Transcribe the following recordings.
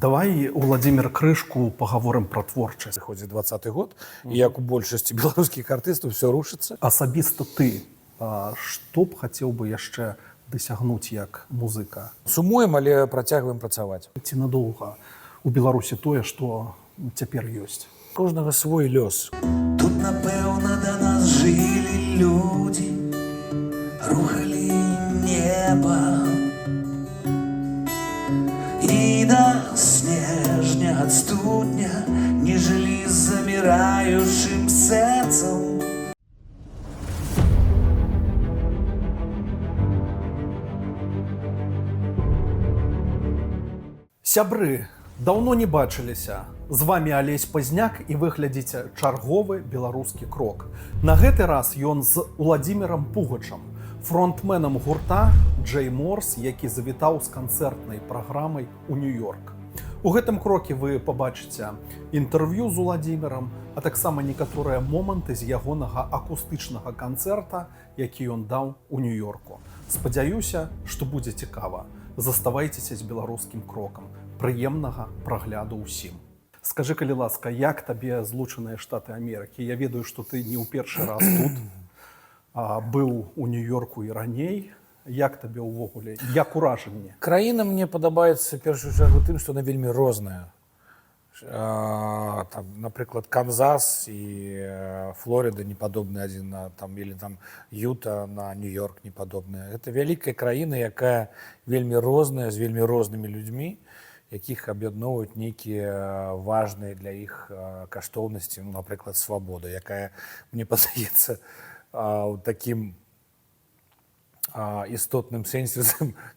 Давай, Владимир, крышку поговорим про творчасць. Приходит 20-й год, и як у большасці беларускіх артыстаў все рушыцца. Асабіста ты, што б хацеў бы яшчэ дасягнуць як музыка? Сумуем, але працягваем працаваць. Ці надоўга у Беларусі тое, што цяпер ёсць? Кожнага свой лёс. Тут, напэўна, да нас жылі людзі, рухалі неба. І да снежня ад студня не жылі з заміраючым сэрцам. Сябры, даўно не бачыліся. З вами Алесь Пазняк і вы глядзіце чарговы беларускі крок. На гэты раз ён з Уладзімірам Пугачам, фронтменам гурта Джей Морс, які завітаў з канцэртнай праграмай у Нью-Йорк. У гэтым кроке вы пабачыце інтэрв'ю з Уладзімірам, а таксама некаторыя моманты з ягонага акустычнага канцэрта, які ён даў у Нью-Йорку. Спадзяюся, што будзе цікава. Заставайцеся з беларускім крокам. Прыемнага прагляду ўсім. Скажы, калі ласка, як табе Злучаныя Штаты Амерыкі? Я ведаю, што ты не ў першы раз тут, быў у Нью-Йорку і раней. Як табе ўвогуле? Як уражанне? Краіна мне падабаецца першую чаргу тым, што она вельмі розная. Там, напрыклад, Канзас і Флорида не падобны адзін на там, или там Юта на Нью-Йорк не падобная. Гэта вялікая краіна, якая вельмі розная, з вельмі рознымі людзьмі, якіх аб'ядноўваюць нейкія важныя для іх каштоўнасці, ну, напрыклад, свабода, якая, мне падаецца, у такім істотным сэнсе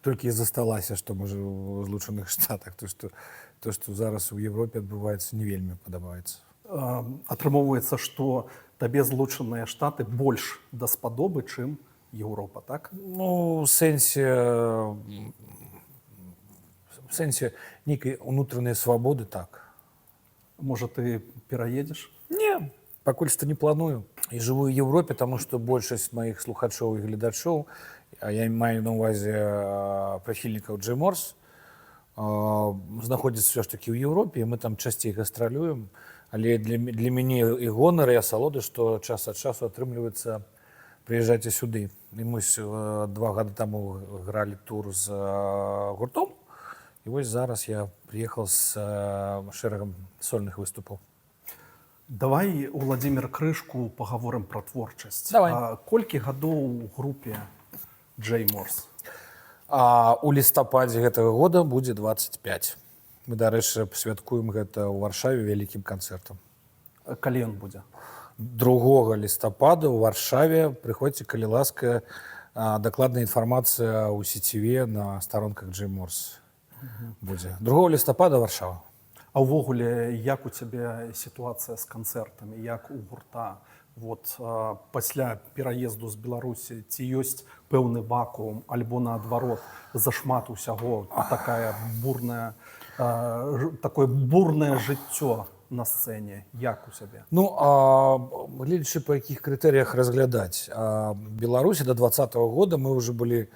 толькі і засталася, што можа у Злучаных Штатах. То, што зараз у Европе адбываецца, не вельмі падабаецца. Атрымоўваецца, што табе Злучаныя Штаты больш даспадобы, чым Еўропа, так? Ну, в сэнсе нейкай унутранай свабоды, так. Можа, ты пераедзеш? Не, пакуль што не планую. І жыву ў Еўропе, таму што большасць маіх слухачоў і гледачоў, я маю на ўвазе прыхільнікаў Джей Морс, знаходзіцца ўсё ж такі ў Еўропе, і мы там часцей гастралюем. Але для мяне і гонар, і асалода, што час ад часу атрымліваецца прыязджаць сюды. І мы 2 гады таму гралі тур з гуртом, і вось зараз я прыехаў з шэрагам сольных выступаў. Давай, Владимир, крышку поговорим про творчасць. Давай. Колькі гадоў у групе Джей Морс? У лістападзе гэтага года будзе 25. Мы, дарэчы, святкуем гэта ў Варшаве вялікім канцэртам. Калі ён будзе? 2 лістапада ў Варшаве. Прыходзьце, калі ласка, дакладная інфармацыя ў сеціве на старонках Джей Морс будзе. 2 лістапада Варшава. А ўвогуле, як у цябе сітуацыя з канцэртамі, як у гурта? Вот, пасля пераезду з Беларусі ці ёсць пэўны вакуум, альбо наадварот, зашмат усяго, такое бурнае жыццё на сцэне? Як у цябе? Ну, гледзячы, па якіх крытэрыях разглядаць. Беларусі да 20-го года мы ўжо былі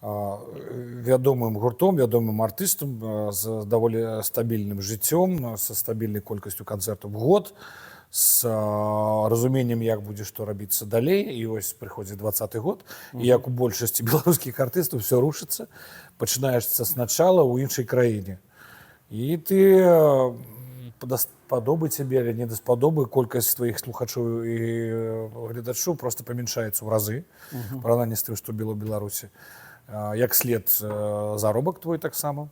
вядомым гуртом, вядомым артыстам з даволі стабільным жыццём, са стабільнай колькасцю канцэртаў в год, з разуменнем, як будзе што рабіцца далей. І вось прыходзіць 20-й год, і як у большасці беларускіх артыстаў все рушыцца, пачынаешся спачатку ў іншай краіне. І ты даспадобы цябе, але не даспадобы, колькасць тваіх слухачоў і гледачоў проста памяншаецца ў разы, параўнанні з тым, што было ў Беларусі. Як след заробак твой таксама.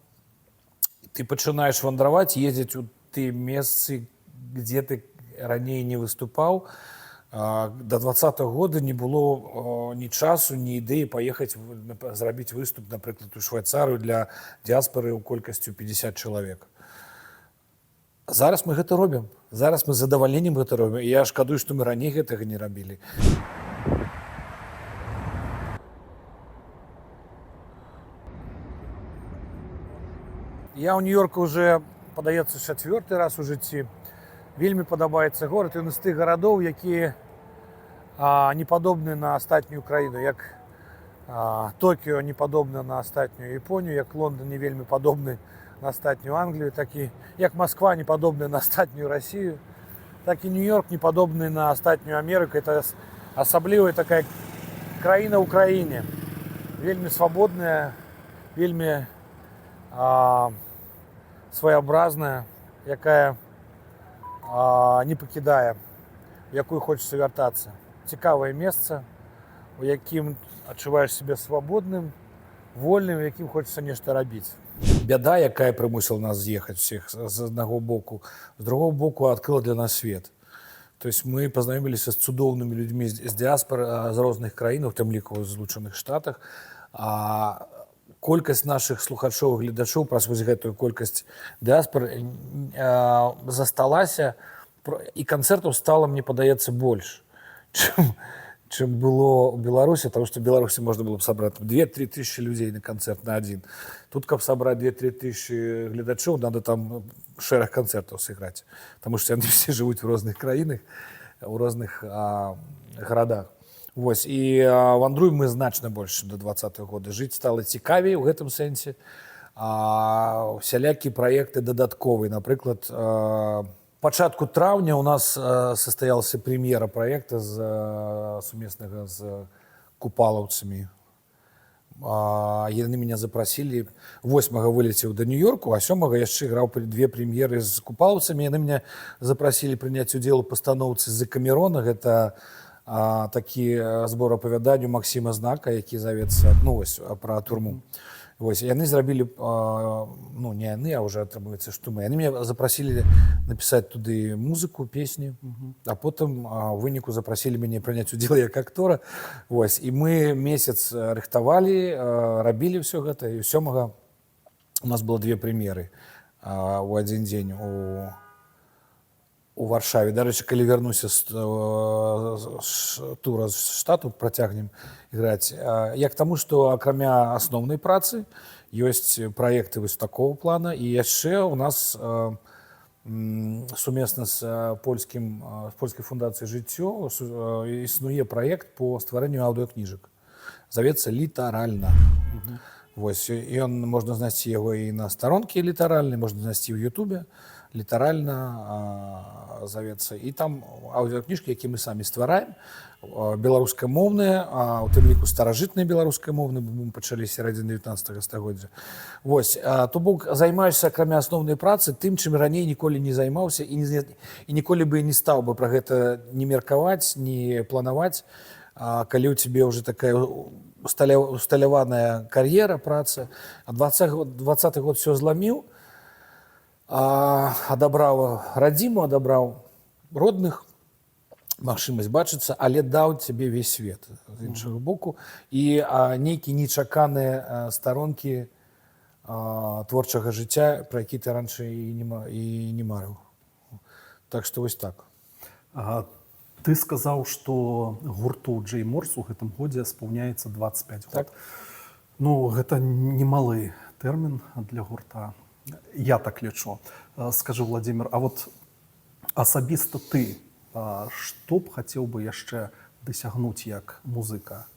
Ты пачынаеш вандраваць, ездзіць у тыя месцы, дзе ты раней не выступаў. До 20-го года не было ні часу, ні ідэі паехаць зрабіць выступ, напрыклад, у Швайцарыю для дыяспары ў колькасцю 50 чалавек. Зараз мы гэта робім. Зараз мы з задавальненнем гэта робім. І я шкадую, што мы раней гэтага не рабілі. Я ў Нью-Йорку уже, падаецца, 4-й раз у жыцці. Вельмі падабаецца горад, ён з тых гарадоў, якія не падобны на астатнюю краіну, як Токіо не падобна на астатнюю Японію, як Лондан не вельмі падобны на астатнюю Англію, так і як Москва не падобная на астатнюю Россию, так і Нью-Йорк не падобны на астатнюю Амерыку. Это асаблівая такая краіна ў краіне, вельмі свабодная, вельмі своеобразная, якая не пакідае, у якую хочется вяртацца. Цікавае месца, у якім адчуваеш себе свабодным, вольным, у якім хочется нешта рабіць. Бяда, якая прымусіла нас з'ехаць всех з аднаго боку, з другого боку адкрыла для нас свет. То есть мы познаёміліся з цудоўнымі людзьмі з дыаспор з розных краін, у тым ліку ў Злучаных Штатах. Колькасць нашых слухачоў, гледачоў праз вось гэтую колькасць дыаспор засталася, і канцэртаў стала, мне падаецца, больш, чым было ў Беларусі, потому что в Беларусі можна было б сабраць 2-3 тысячи людзей на канцэрт на адзін. Тут, каб сабраць 2-3 тысячи гледачоў, надо там шэраг канцэртаў сыграць, потому что яны все жывуць у розных краінах, у розных гарадах. Вось, і вандруем мы значна больш, чым до 20-го года. Жыць стала цікавей у гэтым сэнсе. Всялякія праекты дадатковыя. Напрыклад, пачатку траўня у нас состоялся прэм'ера праекта сумеснага з купалаўцамі. Яны меня запросили. 8-го вылецеў до Нью-Йорку, а 7-го яшчэ іграў 2 прэм'еры з купалаўцамі. Яны меня запросили прыняць удзел у пастаноўцы з Камерона. Гэта такі збор апавяданняў Максіма Знака, які завецца, ну, вось, пра турму. Вось, яны зрабілі, ну, не яны, а уже атрымаецца, што мы. Яны меня запросили напісаць туды музыку, песні, а потым у выніку запросили мяне прыняць удзел як актора. Вось, і мы месяц рыхтавалі, рабілі ўсё гэта, і 7-го у нас было 2 прэм'еры у адзін дзень у Варшаве. Дарэчы, калі вярнуся з тура з штату, працягнем іграць. Як таму, што акрамя асноўнай працы ёсць праекты вось такого плана, і яшчэ у нас сумесна з польскай фундацыяй «Жыццё» існуе праект по стварэнню аўдыокніжак. Завецца «Літаральна». Вось, ён можна знайсці яго і на старонкі «Літаральнай», можна знайсці ў Ютубе. «Літаральна» завецца. І там аўдыокніжкі, які мы самі ствараем, беларускамоўныя, у тым ліку старажытныя беларускамоўныя, бо мы пачалі сярэдзіны 19 стагоддзя. Вось, то бок займаешся акрамя асноўнай працы тым, чым раней ніколі не займаўся і ніколі бы не стаў бы пра гэта не меркаваць, не планаваць, калі ў цябе ўжо такая усталяваная кар'ера, праца. А 20-й год все зламіў, адабраў радзіму, адабраў родных, магчымасць бачыцца, але даў цябе весь свет з іншага боку, і нейкія нечаканыя старонкі творчага жыцця, пра які ты раньше і не марыў. Так што вось так. Ты сказаў, што гурту Джей Морс у гэтым годзе спаўняецца 25 год. Так. Ну, гэта немалы тэрмін для гурта. Я так лічу. Скажи, Владимир, а вот асабіста ты, што б хацеў бы яшчэ дасягнуць як музыка?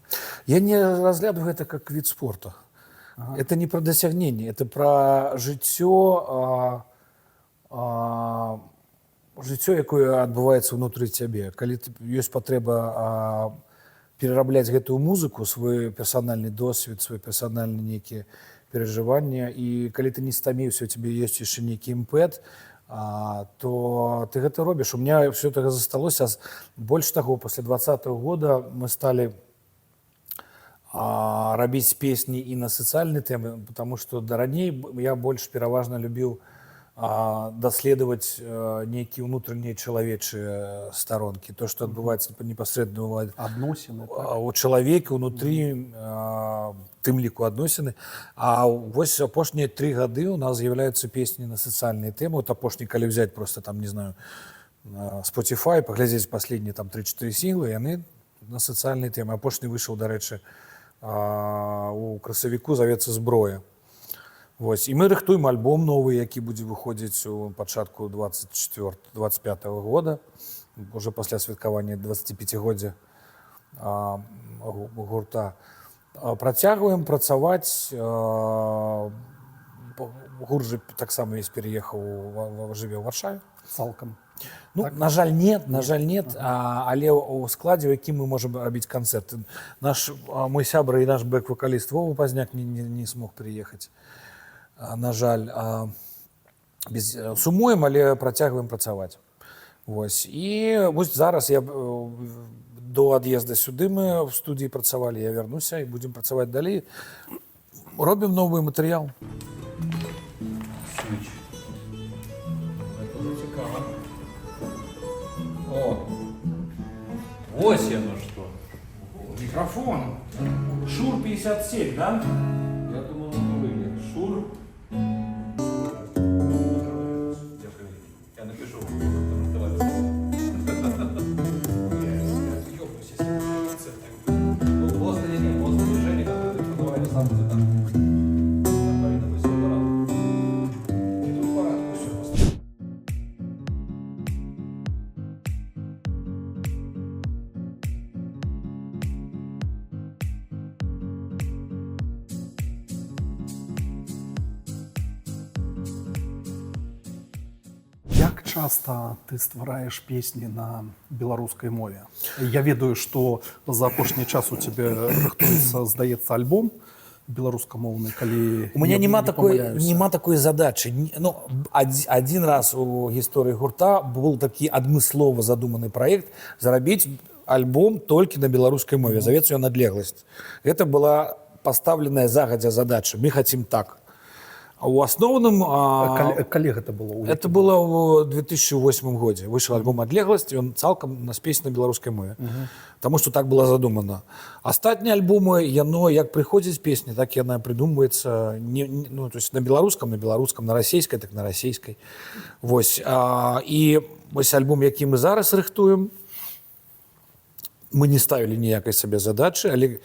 Я не разглядываю гэта как вид спорта. Это не про досягнение, это про жыццё, жыццё, якое адбываецца ўнутры цябе. Калі ёсць патрэба перарабляць гэтую музыку, свой персанальны досвед, свой персанальны нейкія перажывання, і калі ты не стаміўся, у цябе ёсць яшчэ нейкі імпэт, то ты гэта робіш. У меня все это засталося. Больш таго, пасля 20-го года мы сталі рабіць песні і на сацыяльныя тэмы, потому што раней я больш пераважна любіў даследаваць нейкія ўнутраныя чалавечыя старонкі, то, што адбываецца непасрэдна адносіны, так? у чалавека ўнутры, тым ліку адносіны. А вось апошнія 3 гады у нас з'яўляюцца песні на сацыяльныя тэмы. Вот апошні, калі взять просто там, не знаю, Spotify, паглядзець последние там 3-4 сінглы, яны на сацыяльныя тэмы. Апошні выйшаў, дарэчы, у красавіку, завецца «Зброя». Вось. І мы рыхтуем альбом новы, які будзе выходзіць у пачатку 25-го года, уже пасля святкавання 25-годдзя гурта. Працягваем працаваць, гурт же таксама весь переехаў, жыве ў Варшаве. Цалкам. Ну, на жаль, нет, але у складзе, у якім мы можам рабіць канцэрт. Мой сябра і наш бэк-вакаліст Вова Пазняк не смог приехаць. На жаль, сумуем, але працягваем працаваць. Вось. І вось зараз до ад'езда сюды мы в студіі працавалі, я вярнуся і будзем працаваць далей. Робім новы матэрыял. О, вот оно что. Микрофон. Шур 57, да? Я думал, он выглядит. Шур. Я напишу. Ну, просто не, просто движение, которое ты продавали сам цвета. Як часта ты ствараеш песні на беларускай мове? Я ведаю, што за апошні час у цябе рыхтуецца, здаецца, альбом беларускамоўны, калі У меня не памыляюся. нема такой задачи. Ну, один раз у гісторыі гурта был такі адмыслова задуманы проект зарабіць альбом толькі на беларускай мове. Завецца ён «Адлегласць». Это была поставленная загадзя задача. Мы хотим так. А у асноўным... Калі гэта было? Это было в 2008 годзе. Вышел альбом «Адлегласць», і он цалкам на песні на беларускай мове. Таму што так было задумано. Астатнія альбомы, яно як прыходзіць песні, так яна прыдумваецца ну, то есть на беларускам, на расейскай, так на расейскай. Вось. І вось альбом, які мы зараз рыхтуем, мы не ставілі ніякай сабе задачы, але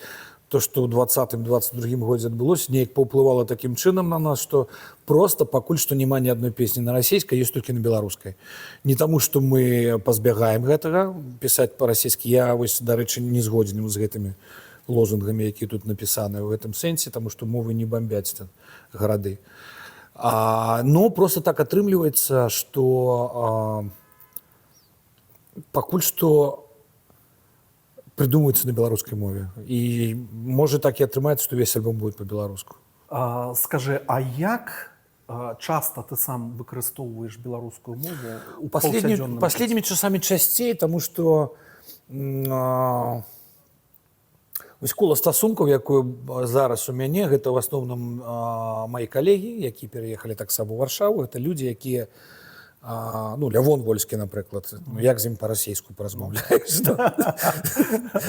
то, што ў 2020-2022 годзе адбылося, неяк паўплывала такім чынам на нас, што проста пакуль што няма ні адной песні на расійскай, ёсць толькі на беларускай. Не таму, што мы пазбягаем гэтага, пісаць па-расійскі. Я, вось, дарэчы, не згодзін з гэтымі лозунгамі, якія тут напісаны ў гэтым сэнсе, таму што мовы не бамбяць гарады. Но проста так атрымліваецца, што пакуль што придумывается на беларускай мове. І можа так і атрымаецца, што весь альбом будет по-беларуску. Скажи, а як часта ты сам выкарыстоўваеш беларускую мову у паўсядзённым? Последнімі часамі часцей, таму што вось кола стасункаў, якое зараз у мяне, гэта ў асноўным мои калегі, які пераехалі таксама ў Варшаву. Гэта людзі, якія ну, Лявон Вольскі, напрыклад. Ну, як з ім па-расейску паразмаўляеш?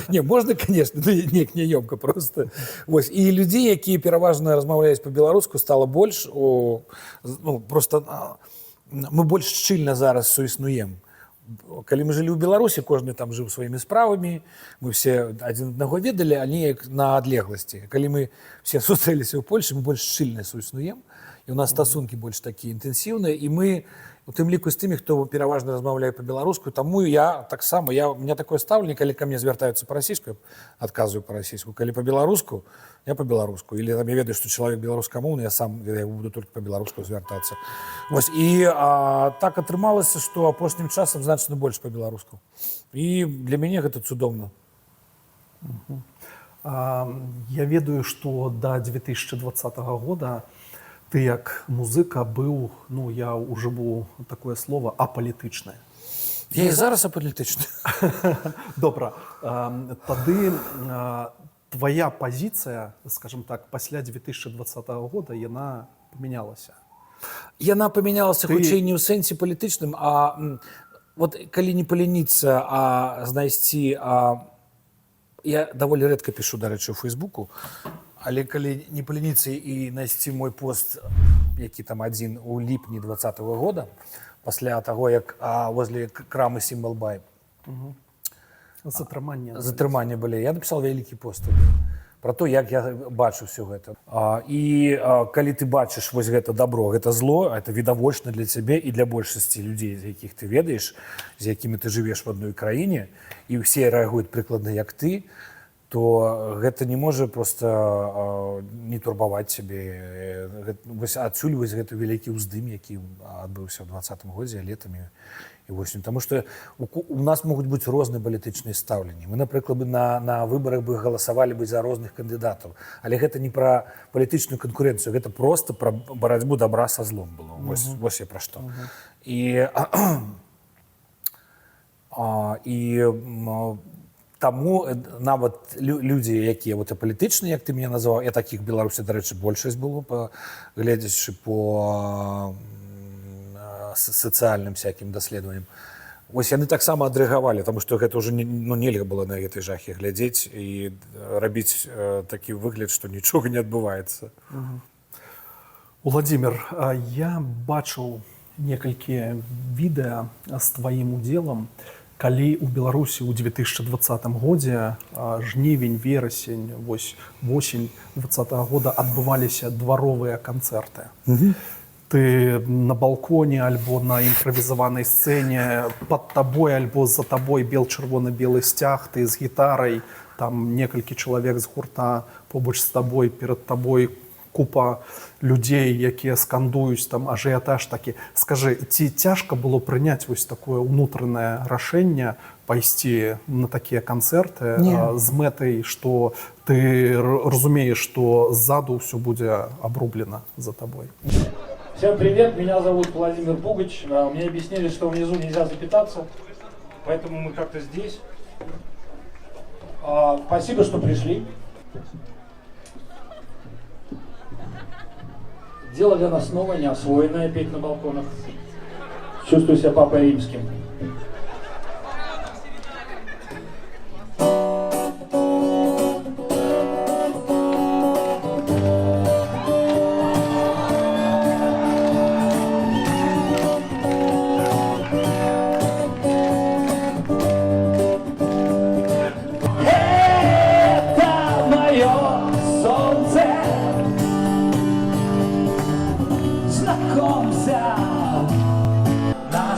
Не, можна, конечно, но неяк няёмка просто. Вось. І людзей, якія пераважна размаўляюць па-беларуску, стала больш. Ну, просто мы больш шчыльна зараз суіснуем. Калі мы жылі ў Беларусі, кожны там жыў сваімі справамі, мы все адзін аднаго ведалі, а неяк на адлегласці. Калі мы все сустрэліся ў Польшы, мы больш шчыльна суіснуем, і у нас стасункі больш такія інтэнсіўныя, і мы у тым ліку з тымі, хто пераважна размаўляе па-беларуску, таму я таксама, у меня такое стаўленне, калі ка мне звяртаюцца па-расійску, я адказваю па-расійску, калі па-беларуску, я па-беларуску, или там я ведаю, што чалавек беларускамоўны, я сам буду толькі па-беларуску звяртацца. Вось, і так атрымалася, што апошнім часам значна больш па-беларуску. І для мяне гэта цудоўна. Я ведаю, што да 2020 года ты як музыка быў, ну, я ўжыву такое слово, апалітычнае. Я і зараз апалітычны. Добра. Тады твоя пазіцыя, скажем так, пасля 2020 года, яна памянялася. Яна памянялася хутчэй не ў сэнсе палітычным, а вот калі не паленіцца, а знайсці... Я даволі рэдка пішу, дарэчы, у Фейсбуку, але калі не паленіцца і знайсці мой пост, які там адзін у ліпні 2020 года, пасля таго, як возле крамы Сімвал Бай затрыманне былі, я напісаў вялікі пост про то, як я бачу все гэта. І калі ты бачыш вось гэта добро, гэта зло, это відавочна для цябе і для большасці людзей, з якіх ты ведаеш, з якімі ты жывеш в адной краіне, і ўсе рэагуюць прыкладна як ты, то гэта не можа просто не турбаваць цябе. Вось адсюль вось гэты вялікі ўздым, які адбыўся ў 2020 годзе летамі і восень. Таму што у нас могуць быць розныя палітычныя стаўленні. Мы, напрыклад, на выбарах бы галасавалі бы за розных кандыдатаў, але гэта не пра палітычную канкурэнцыю, гэта проста пра барацьбу добра са злом было. Вось я пра што. І таму нават людзі, якія вот апалітычныя, як ты мяне называў, я такіх Беларусі, дарэчы, большасць было, гледзячы по сацыяльным всякім даследаванням. Вось яны таксама адрэагавалі, таму што гэта ўжо нельга было на гэтай жахе глядзець і рабіць такі выгляд, што нічога не адбываецца. Уладзімир, я бачыў некалькі відэа з тваім удзелам, калі ў Беларусі ў 2020 годзе жнівень, верасень, восень 2020 года адбываліся дваровыя канцэрты. Ты на балконе альбо на імправізаванай сцэне, пад табой альбо за табой бел-чырвона-белы сцяг, ты з гітарай, там некалькі чалавек з гурта побач з табой, перад табой купа людзей, якія скандуюць, там ажыятаж такі. Скажы, ці цяжка было прыняць вось такое ўнутранае рашэнне пайсці на такія канцэрты з мэтай, што ты разумееш, што ззаду ўсё будзе абрублена за табой? Всем привет, меня зовут Владимир Пугач. Мне объяснили, что внизу нельзя запитаться, поэтому мы как-то здесь. Спасибо, что пришли. Дело для нас новое, не освоенное, петь на балконах. Чувствую себя папой римским.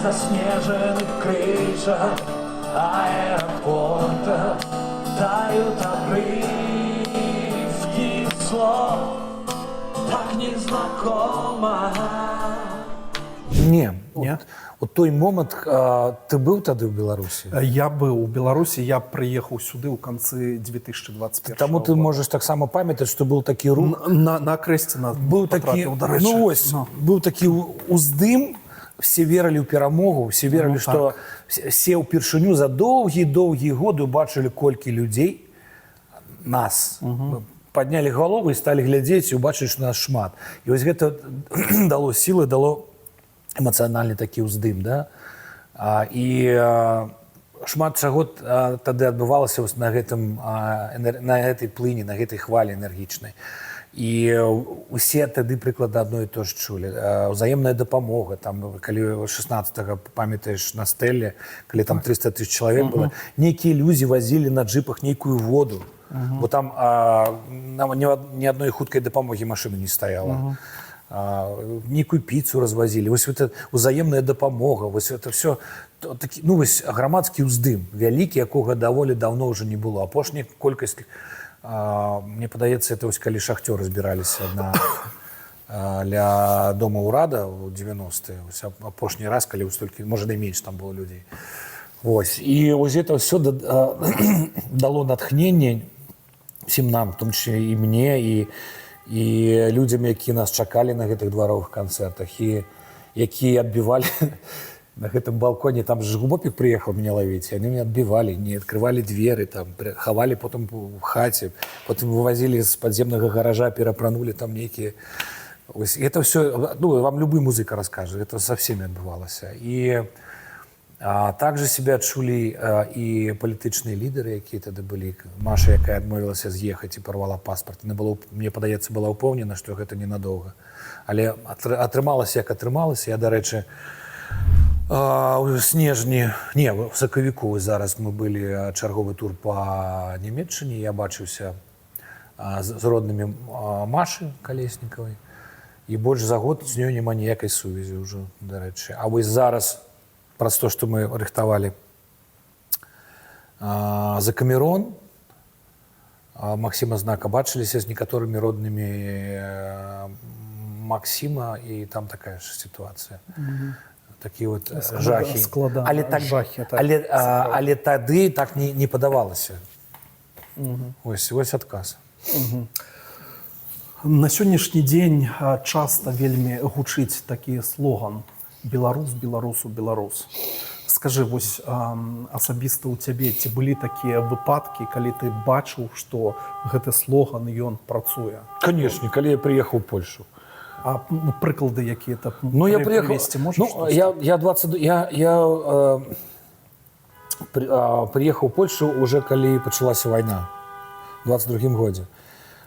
Заснеженных крышах аэропорта тают обрывки слов, так незнакомо. Не. У той момант ты быў тады ў Беларусі? Я быў у Беларусі, я прыехаў сюды ў канцы 2021 Таму ты можаш таксама памятаць, што быў такі рух на акрэсце быў такі, ну вось, быў такі ўздым. Все верылі ў перамогу, все верылі, што все ўпершыню за доўгія годы бачылі, колькі людзей нас паднялі галовы і сталі глядзець і ўбачылі, што нас шмат. І вось гэта дало сілы, дало эмацыянальны такі ўздым, да? І шмат чаго тады адбывалася на гэтай плыні, на гэтай хвалі энергічнай. І усе тады прыкладна адно і то ж чулі. Узаемная дапамога, там, калі 16-го, памятаеш, на стэле, калі там 300 000 чалавек было, нейкія людзі вазілі на джипах нейкую воду, бо там ні адной хуткай дапамогі машыны не стаяла. Нейкую піцу развазілі. Вось гэта узаемная дапамога, вось гэта все такі, ну вось грамадскі ўздым, вялікі, якога даволі даўно ўжо не было. Апошняя колькасць, мне падаецца, это вось калі шахцёры збіраліся ля дома ўрада ў 90-е, апошні раз, калі столькі, можа, найменш там было людзей. Вось. І вось гэта ўсё дало натхненне всім нам, в том числе і мне, і людзям, якія нас чакалі на гэтых дваровых канцэртах, і якія адбівалі на гэтым балконе, там же Губопік прыехаў мяне лавіць, яны мяне адбівалі, не адкрывалі дзверы, там, хавалі потым у хаце, потым вывазілі з падземнага гаража, перапранулі там нейкія. Это все, ну, вам любы музыка раскажа, это со всеми адбывалася. І также себя адчулі і палітычныя лідары, якія тады былі. Маша, якая адмовілася з'ехаць і парвала паспарт. Мне падаецца, была ўпэўнена, што гэта ненадоўга. Але атрымалася, як атрымалася. Я, дарэчы, у снежні, не, в сакавіку зараз мы былі чарговы тур па Нямецчыне, я бачыўся з роднымі Машы Калеснікавай, і больш за год з ёй няма ніякай сувязі ўжо, дарэчы. А вось зараз, праз то, што мы рыхтавалі за Камерон, Максима Знака бачыліся з некаторымі роднымі Максима, і там такая ж сітуацыя. Такі вот жахі. Жахі, так. Але тады так не падавалася. Вось адказ. На сённяшні дзень часта вельмі гучыць такі слоган «Беларус, беларусу, беларус». Скажы, вось асабіста ў цябе, ці былі такія выпадкі, калі ты бачыў, што гэты слоган, ён працуе? Конечно, калі я прыехаў у Польшу. А прыклады якія-то Я приехал, прывесці можаш? Приехал в Польшу уже калі пачалася вайна в 22-м годзе.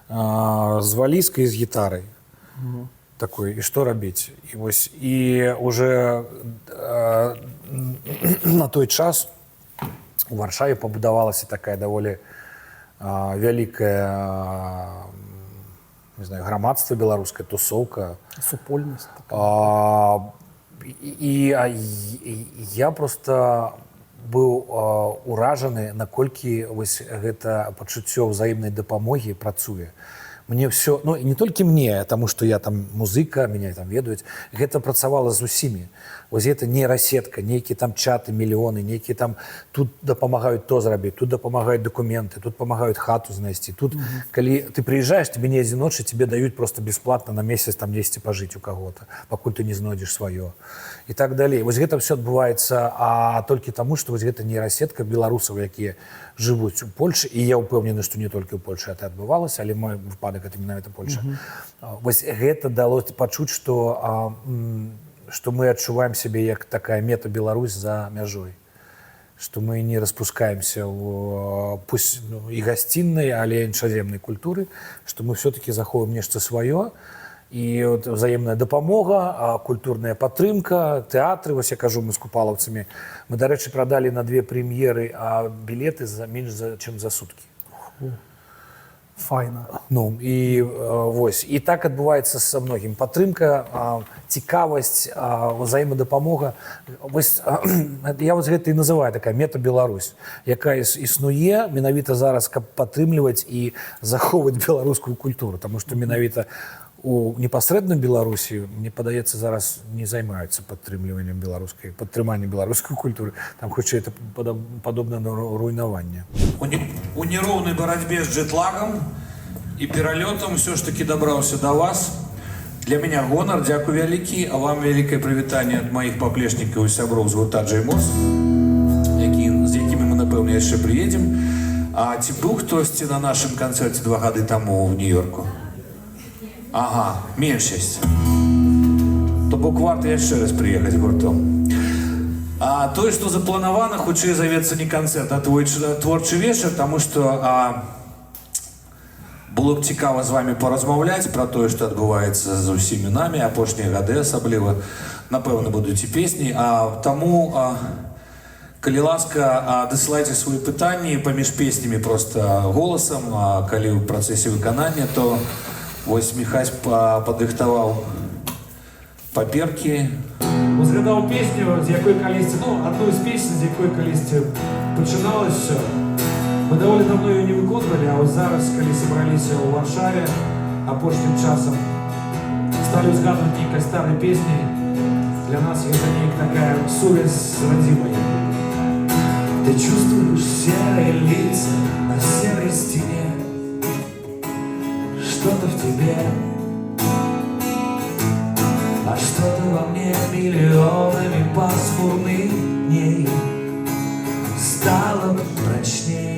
З валізкай, з гітарай. Такой, і што рабіць? І уже на той час у Варшаве пабудавалася такая даволі вялікая, не знаю, грамадства беларускае, тусоўка. Супольнасць. І я просто быў уражаны, наколькі вось гэта пачуццё ўзаемнай дапамогі працуе. Мне все, не толькі мне, таму што я там музыка, мяне там ведаюць, гэта працавала з усімі. Вось гэта нейрасетка, нейкія там чаты, мільёны, нейкія там тут дапамагаюць то зрабіць, тут дапамагаюць дакументы, тут памагаюць хату знайсці. Тут, калі ты прыязджаеш, тебе не адзіночы, тебе даюць просто бесплатна на месяц там дзесьці пажыць у каго-то, пакуль ты не знойдзеш сваё. І так далей. Вось гэта все адбываецца, а толькі таму, што вось гэта нейрасетка беларусаў, якія жывуць у Польшы, і я ўпэўнены, што не толькі ў Польшы это адбывалася, але мой выпадак это менавіта Польша. Вось гэта дало пачуць, што мы адчуваем сябе як такая мета-Беларусь за мяжой. Што мы не распускаемся пусть і гасціннай, але іншаземнай культуры, што мы все-таки захоўваем нешта сваё, і взаемная дапамога, культурная падтрымка, тэатры, вось я кажу, мы з купалаўцамі. Мы, дарэчы, прадалі на 2 прэм'еры білеты за менш, чым за суткі. Файна. І вось. І так адбываецца са многім. Падтрымка, цікавасць, ўзаемадапамога. Я вось гэта і называю такая мета-Беларусь, якая існуе менавіта зараз, каб падтрымліваць і захоўваць беларускую культуру. Таму што менавіта у непасрэдна Беларусі, мне падаецца, зараз не займаюцца падтрымліваннем падтрыманнем беларускай культуры. Там хутчэй это падобна на руйнаванне. У нероўнай барацьбе з джетлагам і пералётам ўсё ж такі дабраўся да вас. Для мяне гонар, дзякуй вялікі, а вам вялікае прывітанне ад маіх паплечнікаў і сяброў з гурта Джеймос, з якімі мы, напэўна, яшчэ прыедзем. А ці быў хтосьці на нашым канцэрце 2 гады таму ў Нью-Йорку? Ага, меншасць. То бок варта яшчэ раз прыехаць гуртом. А тое, што запланавана, хутчэй завецца не канцэрт, а творчы вечар, таму што было б цікава з вамі паразмаўляць пра тое, што адбываецца з усімі намі, апошнія гады асабліва. Напэўна, будуць і песні. Таму, калі ласка, дасылайце свае пытанні паміж песнямі проста голасам, а калі ў працэсе выканання, то вось Міхась падрыхтаваў паперкі. Згадаў песню, з якой калісьці, адну з песень, з якой калісьці пачыналася все. Мы даволі давно ее не выконвалі, а вось зараз, калі сабраліся ў Варшаве, апошнім часам сталі згадваць нейкай старай песні. Для нас это неяк такая сувязь с родимой. Ты чувствуешь серые лица на серой стене, что-то в тебе, а что-то во мне миллионами пасмурных дней стало прочней.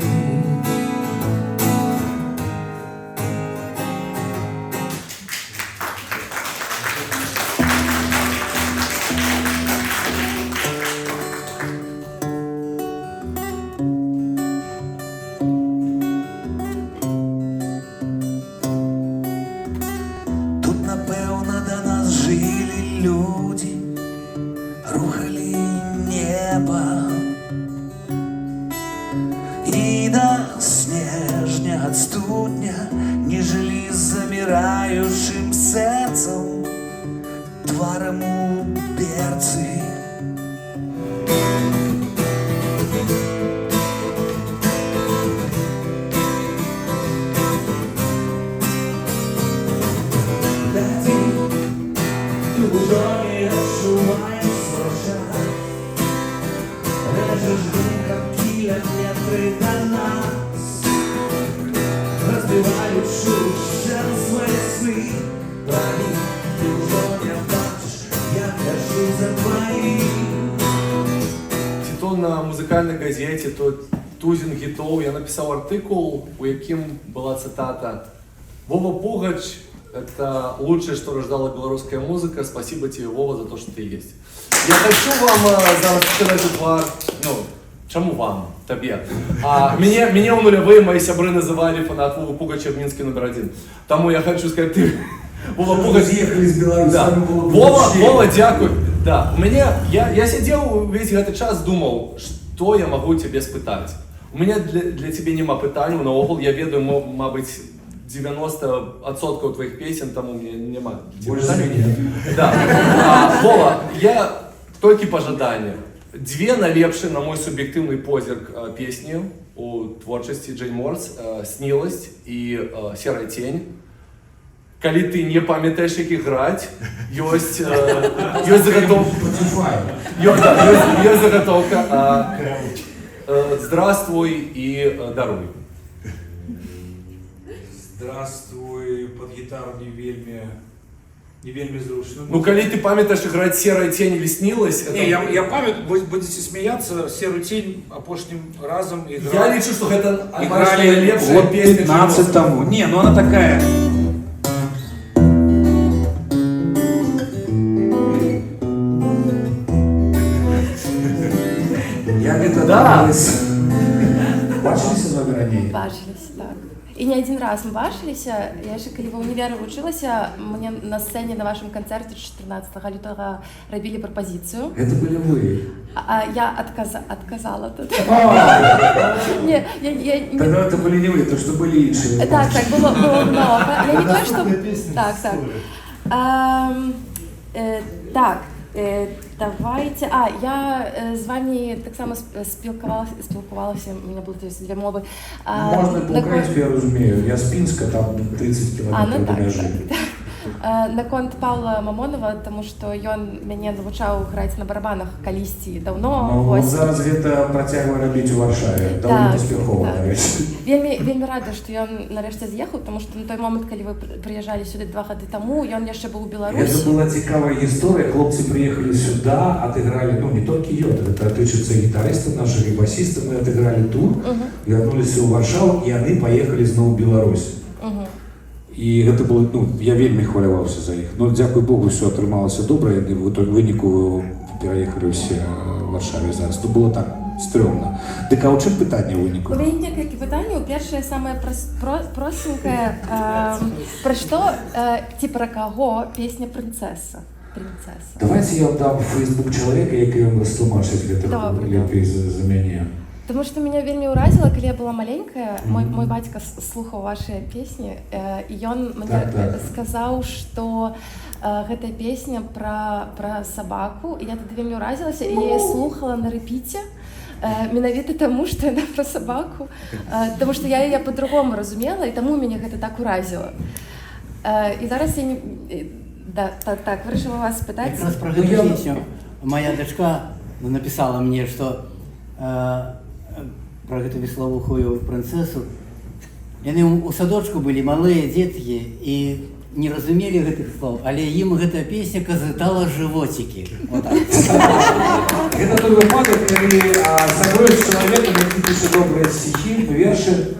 на музыкальнай газеце, то тузін гітоў, я напісаў артыкул, у якім была цытата: «Вова Пугач – это лучшее, что рождала белорусская музыка. Спасибо тебе, Вова, за то, что ты есть». Я хочу вам зараз сказать два, чему вам, тебе? Меня у нулевые мои сябры называли фанат Вовы Пугача в Минске №1. Тому я хочу сказать, ты, Вова Пугач... З'їхали з Білорусі, Да. саме було б Вова, вообще. Вова, дякую. Да. Я сидел весь этот час, думал, что я могу тебе спытать. У меня для тебе нема питань, наогул, я ведаю, мабуть, 90% твоих песен, там у меня нема. Больше за меня. Да. Вова, я только пожадання. Две налепшие, на мой субъективный позирк, песни у творчости Джейн Морс «Снилость» и «Серая тень». Коли ты не памятаешь, как играть, есть заготовка «Здравствуй» и «Даруй». Здравствуй, под гитару не вельми зручно. Ну, коли ты памятаешь играть «Серая тень» или «Снилость», Не, я пам'ятаю, будете смеяться, «Серую тень» опошнім разом играли. я лечу, что это Играли лепшая год песня 15 тому. Не, ну она такая. Як гэта Да. адбылося? Бачыліся з вами раней? Бачыліся, так. І не адзін раз мы бачыліся. Я яшчэ калі ва ўніверы вучылася, мне на сцэне на вашым канцэрце 14 лютага рабілі прапазіцыю. Гэта былі вы. А я адказала тут. Не, я Тогда это были не вы, то что были іншыя. Так, было много. Я не то, что... Так. Давайте. Я з вами так само спілкувалася, у мене були дві мови. Можна по-українськи, я розумію. Я з Пінська, там 30 кілометрів до межі. Наконт Павла Мамонова, тому що ён мяне навучаў граць на барабанах калісьці даўно. Ну, зараз гэта працягвае рабіць у Варшаве. Даволі паспяхова, нарэшце. Вельмі рада, што ён нарэшце з'ехаў, тому што на той момант, калі вы прыязджалі сюды 2 гады таму, ён яшчэ быў у Беларусі. Гэта была цікавая гісторыя. Хлопцы прыехалі сюда, отыгралі, не толькі ён, гэта тычыцца гітарыстаў нашых і басістаў, мы отыгралі тур, вярнуліся ў Варшаву, і яны паехалі зноў у Беларусь. І гэта было, я вельмі хваляваўся за іх. Дзякуй Богу, все атрымалася добра, яны в выніку пераехалі ўсе ў Варшаве зараз. То было так стрёмна. Дык, а ў чым пытанне ў выніку? У мяне некалькі пытанняў. Першае, самае простенькае, пра што ці пра каго песня «Прынцэса»? Давайте я дам Facebook чалавека, які вам растлумачыць гэта лепей за мяне. Потому что меня вельмі ўразіла, калі я была маленькая, мой бацька слухаў вашыя песні, і ён мне сказаў, што гэтая песня пра сабаку, і я тады вельмі ўразілася, і я слухала на рэпіце, менавіта таму, што яна пра сабаку, таму што я яе па-другому разумела, і таму мяне гэта так уразіла. І зараз я вырашыла вас спытаць. Якраз пра гэту песню моя дачка напісала мне, што про гэту веславухую прынцэсу. Яны ў садочку былі малыя дзеткі і не разумелі гэтых слоў, але ім гэтая песня казытала жывоцікі. Гэта той выпадак, калі сабруюць з чалавекам, які піша добрыя стихі, вершы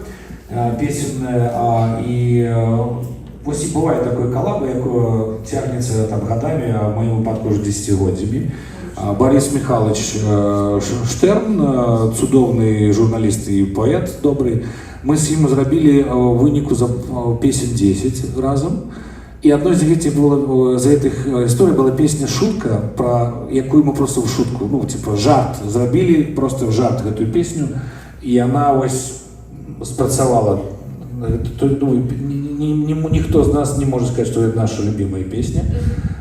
песенныя, і вось і бывае такое калаба, якое цягнецца гадамі, а ў маім выпадку ўжо 10-годдзямі. Борис Михайлович Штерн, цудоўны журналіст і паэт добрый, мы з ім зрабілі выніку за песен 10 разам. І адной з гэтых гісторый была песня «Шутка», про якую мы просто в шутку, жарт, зрабілі просто в жарт гэтую песню, і яна ось спрацавала. Ніхто з нас не можа сказаць, што гэта наша любімая песня,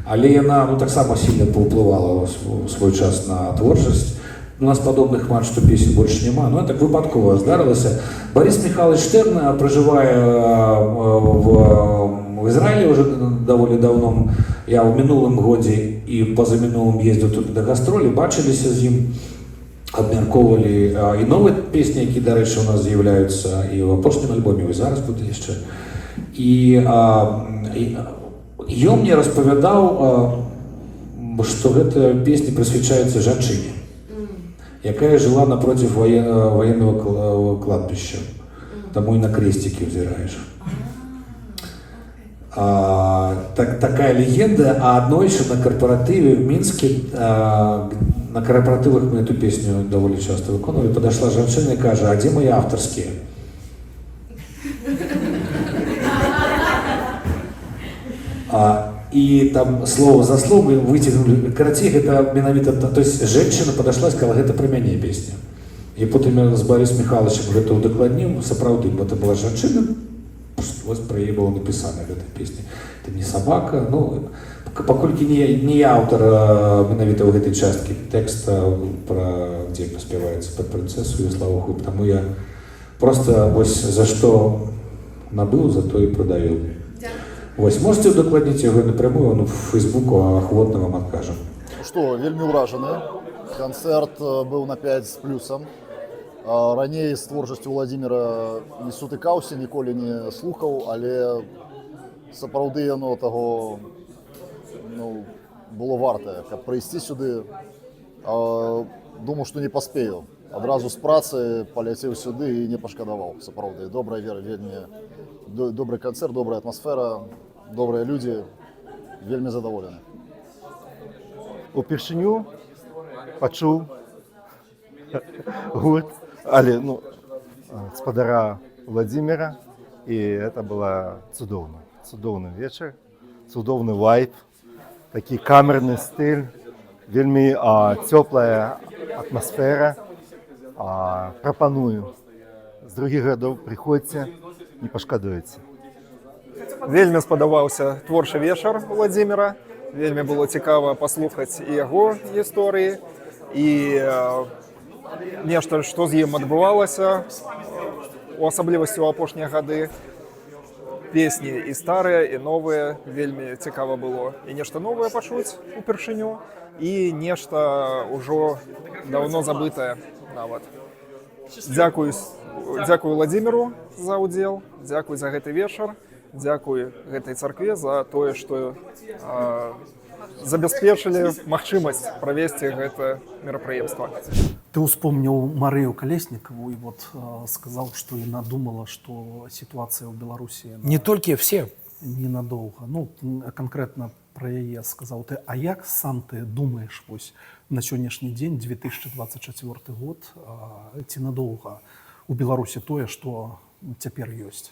але яна таксама сильно паўплывала ў свой час на творчасць. У нас падобных мат, што песен больше няма, но так выпадкова здарылася. Борис Михайлович Штерн проживае в Израиле уже даволі давно. Я ў мінулым годзе і пазамінулым ездзіў туды да гастролі, бачыліся з ім, абмяркоўвалі і новыя песні, які, дарэчы, у нас з'яўляюцца і ў апошнім альбоме, і зараз будзе яшчэ. І ён мне распавядаў, што гэта песні прысвячаюцца жанчыне. якая жила напротив военного кладбища. Тому и на крестике взираешь. Такая легенда, а одной еще на корпоративе в Минске, на корпоративах мы эту песню довольно часто виконували, подошла женщина и каже, а где мои авторские? И там слово за словом вытянули, короче, это менавіта, то есть женщина подошла и сказала, это про мяне песня. И потом я с Борисом Михайловичем это удокладнил, сапраўды, бо это была женщина, вот про ей было написано эта песня. Это не собака, ну, покольки не я автор менавіта в этой частке текста, про, где поспевается под принцессу и слава Богу, потому я просто вот за что набыл, за то и продаю. Ось, можете удокладніць яго напрямую, он в Фейсбуку охотно вам откажем. Что, вельмі ўражаны. Канцэрт быў на 5 з плюсам. Раней з творчасцю Владимира не сутыкаўся, ніколі не слухаў, але сапраўды яно таго было вартае, каб прыйсці сюды. Думаю, што не паспею. Адразу з працы паляцеў сюды і не пашкадаваў. Сапраўды, добрая вера, вельмі добрый канцэрт, добрая атмасфера, добрыя людзі, вельмі задаволены. Упершыню пачуў гурт, але спадара Владимира, і это было цудоўна. Цудоўны вечар, цудоўны вайб, такі камерны стыль, вельмі цёплая атмасфера. Прапаную. З другіх гадоў прыходзьце, не пашкадуеце. Вельмі спадабаўся творчы вечар Владимира. Вельмі было цікава паслухаць і яго гісторыі, і нешта, што з ім адбывалася, у асаблівасці ў апошнія гады. Песні і старыя, і новыя, вельмі цікава было. І нешта новае пачуць упершыню, і нешта ўжо даўно забытае нават. Дзякую Владимиру за ўдзел, дзякуй за гэты вечар, дзякуй гэтай царкве за тое, што забяспечылі магчымасць правесці гэта мерапрыемства. Ты успомнил Марию Колесникову и вот сказал, что она думала, что ситуация в Беларуси... Не только все. Ненадолго. Ну, конкретно про яе сказал. Ты, а як сам ты думаешь, вось, на сегодняшний день, 2024 год, ці надолго у Беларуси тое, что цяпер ёсць?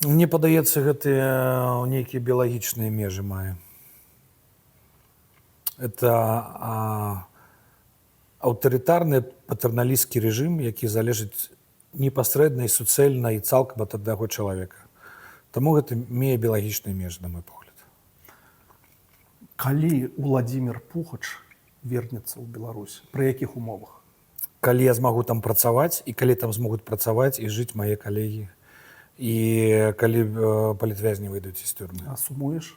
Мне падаецца, гэта нейкія біялагічныя межы мае. Это аўтарытарны патэрналісцкі рэжым, які залежыць непасрэдна і суцэльна і цалкам ад аднаго чалавека. Таму гэта мее біялагічныя межы, на мой погляд. Калі Владимир Пугач вернецца ў Беларусь, пры якіх умовах? Калі я змагу там працаваць, і калі там змогуць працаваць і жыць мае калегі, і калі палітвязні выйдуць з турмы. А сумуеш?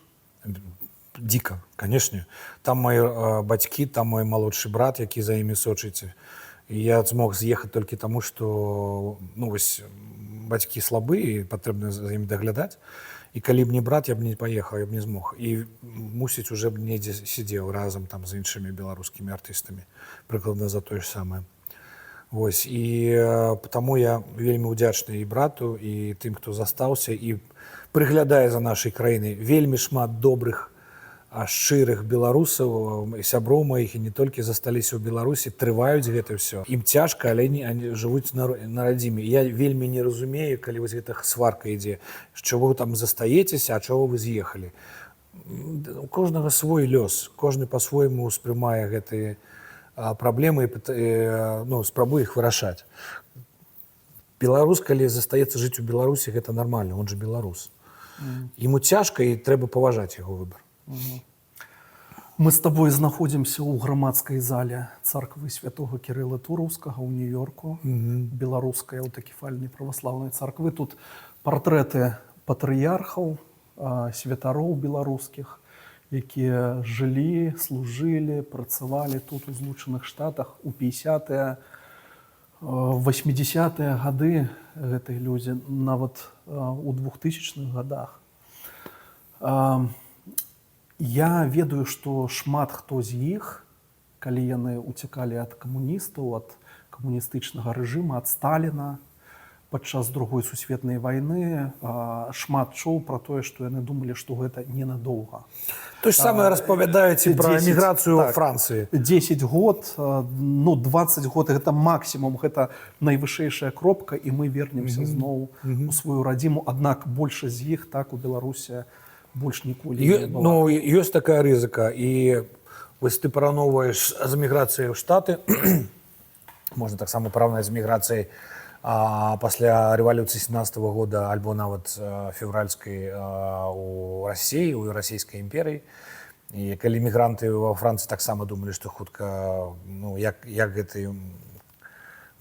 Дико, конечно. Там мои бацькі, там мой малодшы брат, які за імі сочыць. І я змог з'ехаць толькі таму, што бацькі слабы і патрэбна за імі даглядаць. І калі б не брат, я б не паехаў, я б не змог. І мусіць уже б недзе сидзеў разам там з іншымі беларускімі артыстамі. Прыкладна за тое ж самае. Вось. І таму я вельмі ўдзячны і брату, і тым, хто застаўся, і прыглядае за нашай краінай. Вельмі шмат добрых, шчырых беларусаў, сяброў маіх, і не толькі засталіся ў Беларусі, трываюць гэта ўсё. Ім цяжка, але они жывуць на радзіме. Я вельмі не разумею, калі вось гэта сварка ідзе, що вы там застаецеся, а чаго вы з'ехалі. У кожнага свой лёс, кожны па-свойму ўспрымае гэтыя праблемы і спрабуе іх вырашаць. Беларус, калі застаецца жыць у Беларусі, гэта нармальна, он же беларус. Яму цяжка, і трэба паважаць яго выбар. Мы с тобой знаходзімся ў грамадскай зале царквы святого Кірыла Тураўскага ў Нью-Йорку, беларускай аўтакефальнай праваслаўнай царквы. Тут партрэты патрыярхаў, святароў беларускіх, якія жылі, служылі, працавалі тут у Злучаных Штатах у 50-е, 80-е гады гэтай людзі, нават у 2000-х годах. Я ведаю, што шмат хто з іх, калі яны уцякалі ад камуністаў, ад камуністычнага рэжыма, ад Сталіна падчас другой сусветнай вайны, шмат чуў пра тое, што яны думалі, што гэта ненадоўга. То же самое распавядаюць і пра 10, міграцыю так, Францыі. 10 год, ну 20 год гэта максімум, гэта найвышэйшая кропка, і мы вернемся зноў у сваю радзіму. Аднак большасць з іх так у Беларусі больш ніколі не была. Ну, ёсць такая рызыка, і вось ты параўноўваеш з міграцыяй ў Штаты, можна таксама параўнаць з міграцыяй пасля рэвалюцыі 17-го года альбо нават февральскай у Расіі, у расійскай імперыі. І калі мігранты ва Францыі таксама думалі, што хутка, ну, як гэты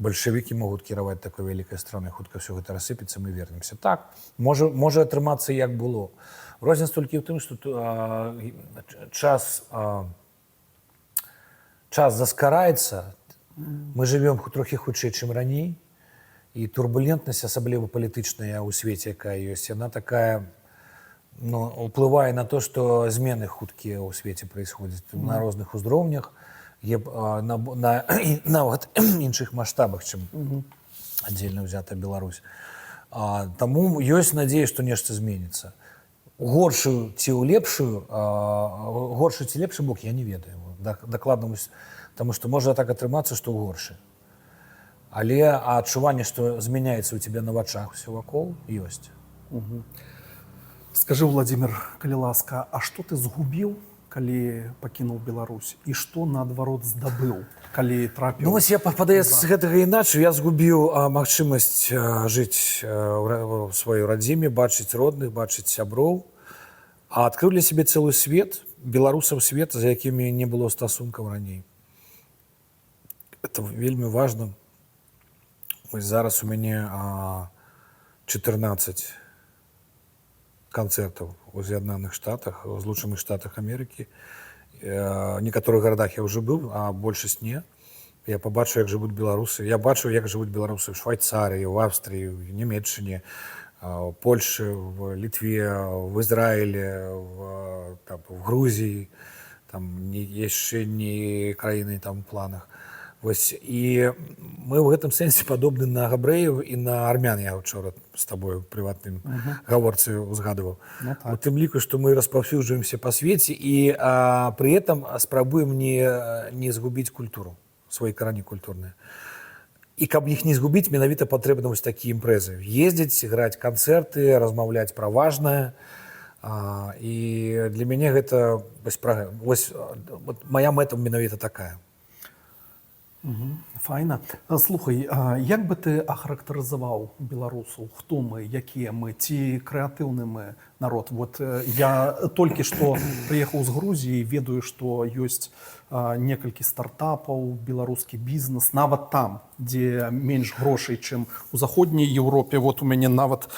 бальшавікі могуць кіраваць такой вялікай страной, хутка ўсё гэта рассыпецца, мы вернемся. Так, можа атрымацца як было. Розніца толькі ў тым, што час заскараецца, мы жывём трохі хутчэй, чым раней, і турбулентнасць, асабліва палітычная ў свеце, якая ёсць, яна такая, ну, уплывае на то, што змены хуткія ў свеце происходзяць на розных узроўнях, нават іншых маштабах, чым аддзельна ўзята Беларусь. Таму ёсць надзея, што нешта зменіцца. Горшы ці лепшы бок я не ведаю. Дакладна, таму што можа так атрымацца, што ў горшы. Але адчуванне, што змяняецца ў цябе на вачах усё вакол, ёсць. Скажы, Владимир, калі ласка, а што ты згубіў, калі пакінуў Беларусь? І што, наадварот, здабыў, калі трапіў? Ну, вось я, падаецца, з гэтага іначай. Я згубіў магчымасць жыць у сваёй радзіме, бачыць родных, бачыць сяброў, а адкрыў для сябе цэлы свет, беларусаў света, за якімі не было стасункаў раней. Это вельмі важна. Вось зараз у мяне 14 канцэртаў у З'яднаных Штатах, у Злучаных Штатах Амерыкі. В некаторых гарадах я ўжо быў, а большасць не. Я пабачыў, як жывуць беларусы. Я бачыў, як жывуць беларусы ў Швайцарыі, ў Аўстрыі, в Нямецчыне, в Польшы, в Літве, в Ізраілі, в Грузіі, там яшчэ не краіны там планах. Вось, і мы ў гэтым сэнсе падобны на габрэяў і на армян. Я учора з табою прыватным гаворцы узгадываў. У тым ліку, што мы распаўсюджваемся па свеце і пры этом спрабуем не згубіць культуру, свае карані культурныя. І каб іх не згубіць, менавіта патрэбна вось такія імпрэзы. Ездзіць, граць канцэрты, размаўляць пра важнае. І для мяне гэта вось мая мэта менавіта такая. Файна. Слухай, як бы ты ахарактарызаваў беларусаў? Хто мы, якія мы, ці крэатыўны мы народ? Вот я толькі што прыехаў з Грузіі, ведаю, што ёсць некалькі стартапаў, беларускі бізнес, нават там, дзе менш грошай, чым у заходняй Еўропе. Вот у мяне нават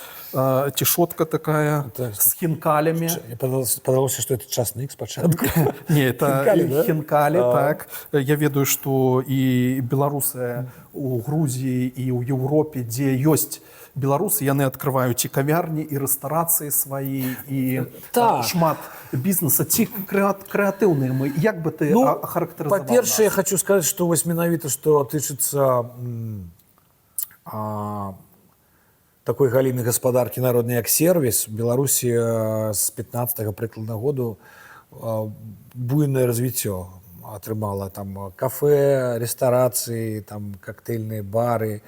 цішотка такая з хінкалямі. Падалося, што это часник спачатку. Не, это хінкалі, так. Я ведаю, што і беларусы у Грузіі і ў Еўропе, дзе ёсць беларусы, яны адкрываюць і кавярні, і рэстарацыі свае, і шмат бізнеса. Ці крэатыўныя мы? Як бы ты ахарактарызаваў нас? Па-першае, я хочу сказаць, што вось менавіта, што тычыцца такой галіны гаспадаркі народнай, як сервіс, Беларусі з 15-го прыкладна году буйнае развіццё атрымала. Там кафе, рэстарацыі, там коктейльныя бары,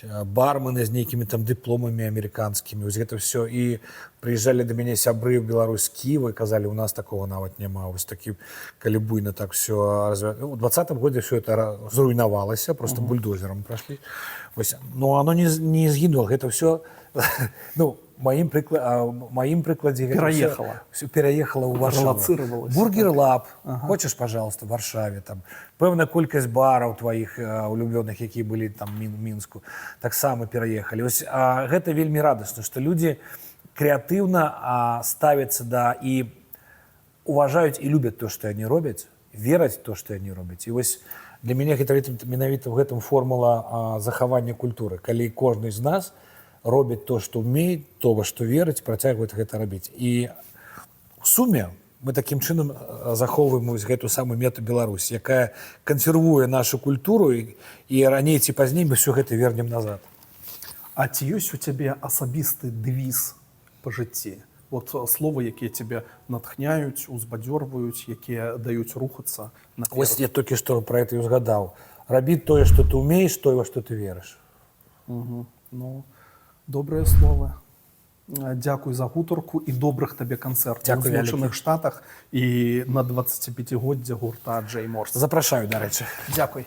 бармены з нейкімі там дыпломамі амерыканскімі, вось гэта ўсё. І прыязджалі да мяне сябры ў Беларусь з Кіева і казалі, у нас такого нават няма. Вось такі, калі буйна так ўсё развіваецца. У 20-м годзе ўсё это зруйнавалася, просто бульдозерам прашлі. Вось, ну, оно не згінула, гэта ўсё, ну, маім прыкладзе пераехала ў Варшаву. Бургер Лаб, хочаш, пожалуйста, в Варшаве, там пэўная колькасць бараў тваіх улюбёных, якія былі там Мінску, таксама пераехалі. Ось гэта вельмі радасна, што людзі крэатыўна ставяцца да і уважаюць і любяць то, што яны робяць, вераць то, што яны робяць. І вось для мяне гэта менавіта ў гэтым формула захавання культуры, калі кожны з нас робіць то, што ўмее, то, во што верыць, працягваць гэта рабіць. І ў суме мы такім чынам захоўваем вось гэту самую мета-Беларусь, якая кансервуе нашу культуру, і раней ці пазней мы ўсё гэта вернем назад. А ці ёсць у цябе асабісты дэвіз па жыцці? Вот словы, якія цябе натхняюць, узбадзёрваюць, якія даюць рухацца наперад. Вось я толькі што пра гэта і узгадаў. Рабі тое, што ты ўмееш, тое, во што ты верыш. Ну, добрыя словы. Дзякуй за гутарку і добрых табе канцэртаў у Злучаных Штатах і на 25-годдзе гурта Джэй Морс. Запрашаю, дарэчы. Дзякуй.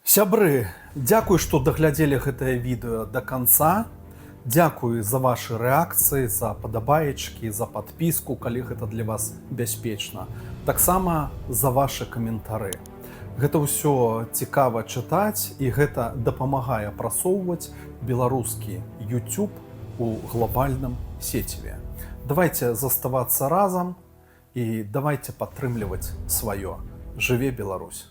Сябры, дзякуй, што даглядзелі гэтае відэо да канца. Дзякуй за вашы рэакцыі, за падабаечкі, за падпіску, калі гэта для вас бяспечна. Таксама за вашы каментары. Гэта ўсё цікава чытаць, і гэта дапамагае прасоўваць беларускі YouTube у глобальным сеціве. Давайте заставацца разам і давайте падтрымліваць сваё. Жыве Беларусь!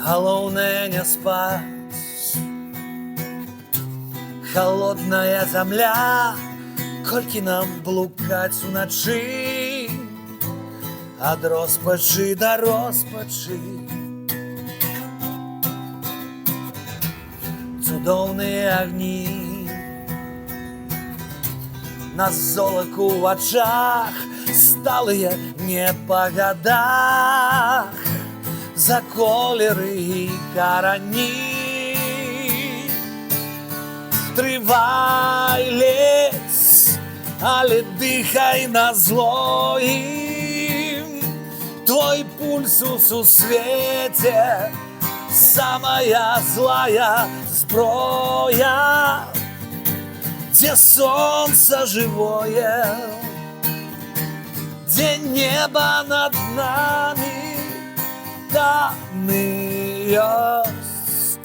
Галоўнае не спаць, холодная зямля, колькі нам блукаць уначы, ад роспачы да роспачы. Цудоўныя агні, на золаку ў вачах, сталыя не па гадах, за колеры і карані. Трывай, лезь, але дыхай на зло ім. Твой пульс у сусвеце самая злая зброя, дзе сонца жывое, дзе неба над нами, там і ёсць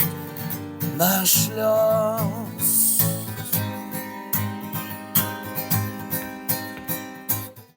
наш лёс.